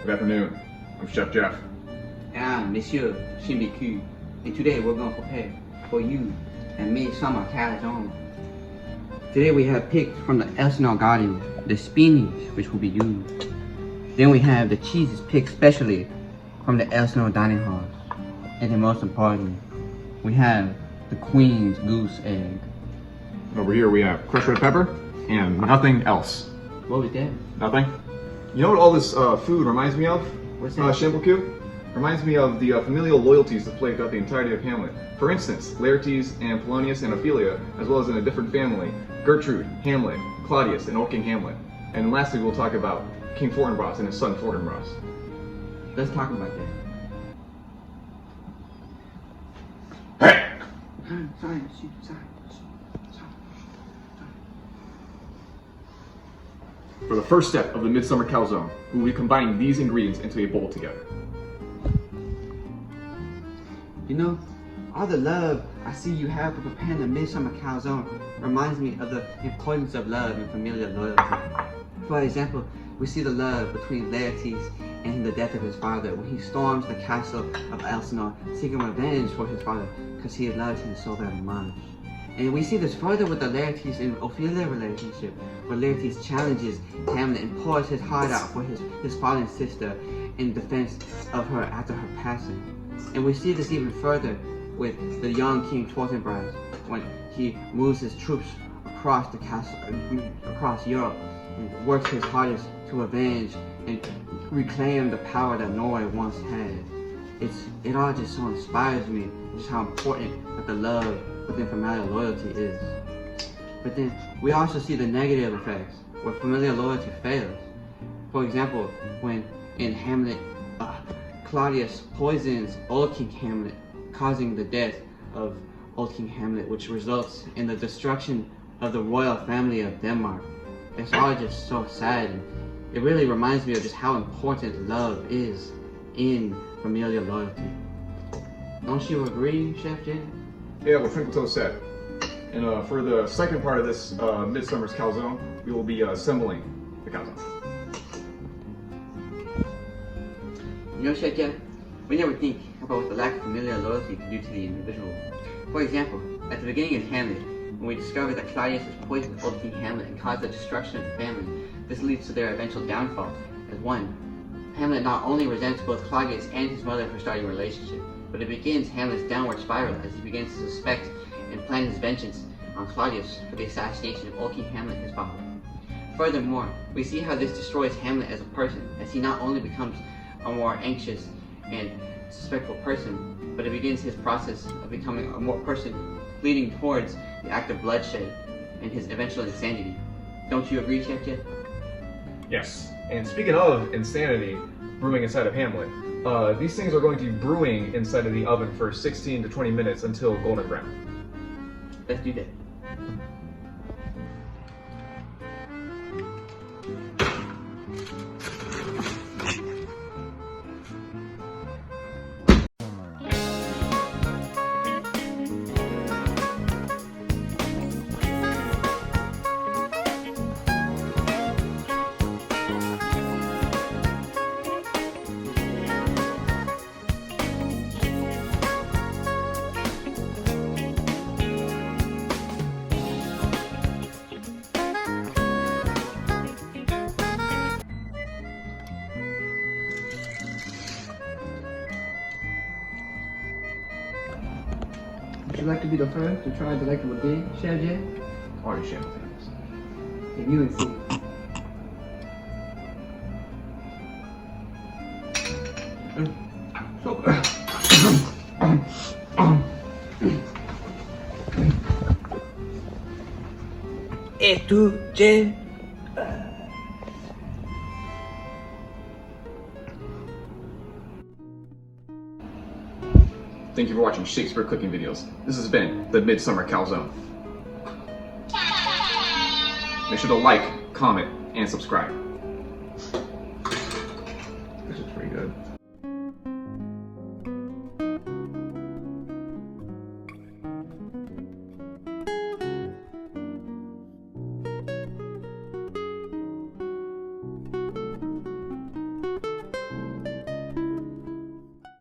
Good afternoon. I'm Chef Jeff. And I'm Monsieur Shimbiku, and today we're going to prepare for you a Midsummer Calzones. Today we have picked from the Elsinore garden the spinach which will be used. Then we have the cheeses picked specially from the Elsinore dining halls. And then most importantly, we have the Queen's goose egg. Over here we have crushed red pepper and nothing else. What was that? Nothing? You know what all this food reminds me of? What's that? Shimboku? Reminds me of the familial loyalties that plagued out the entirety of Hamlet. For instance, Laertes and Polonius and Ophelia, as well as in a different family, Gertrude, Hamlet, Claudius, and Old King Hamlet. And lastly, we'll talk about King Fortinbras and his son Fortinbras. Let's talk about that. Hey! Sorry. For the first step of the Midsummer Calzone, we will be combining these ingredients into a bowl together. You know, all the love I see you have for preparing the Midsummer Calzone reminds me of the importance of love and familial loyalty. For example, we see the love between Laertes and the death of his father when he storms the castle of Elsinore seeking revenge for his father because he loves him so very much. And we see this further with the Laertes and Ophelia relationship, where Laertes challenges Hamlet and pours his heart out for his fallen sister in defense of her after her passing. And we see this even further with the young King Fortinbras when he moves his troops across the castle, across Europe, and works his hardest to avenge and reclaim the power that Norway once had. It all just so inspires me, just how important that the love within familial loyalty is. But then we also see the negative effects where familial loyalty fails. For example, when in Hamlet, Claudius poisons Old King Hamlet, causing the death of Old King Hamlet, which results in the destruction of the royal family of Denmark. It's all just so sad, and it really reminds me of just how important love is in familial loyalty. Don't you agree, Chef Jay? Yeah, what Twinkle Toe said. And for the second part of this Midsummer's Calzone, we will be assembling the calzone. You know, Chef Jay, we never think about what the lack of familial loyalty can do to the individual. For example, at the beginning of Hamlet, when we discover that Claudius has poisoned Old King Hamlet and caused the destruction of the family, this leads to their eventual downfall. As one, Hamlet not only resents both Claudius and his mother for starting a relationship, but it begins Hamlet's downward spiral as he begins to suspect and plan his vengeance on Claudius for the assassination of Old King Hamlet, his father. Furthermore, we see how this destroys Hamlet as a person, as he not only becomes a more anxious and suspectful person, but it begins his process of becoming a more person leading towards the act of bloodshed and his eventual insanity. Don't you agree, Chef Jet? Yes. And speaking of insanity brewing inside of Hamlet, these things are going to be brewing inside of the oven for 16 to 20 minutes until golden brown. Let's do that. Would you like to be the first to try a delectable dish, Chef Jay? Or your shambles things. If you insist. Et tu, Jay? Thank you for watching Shakespeare cooking videos. This has been the Midsummer Calzone. Make sure to like, comment, and subscribe. This is pretty good.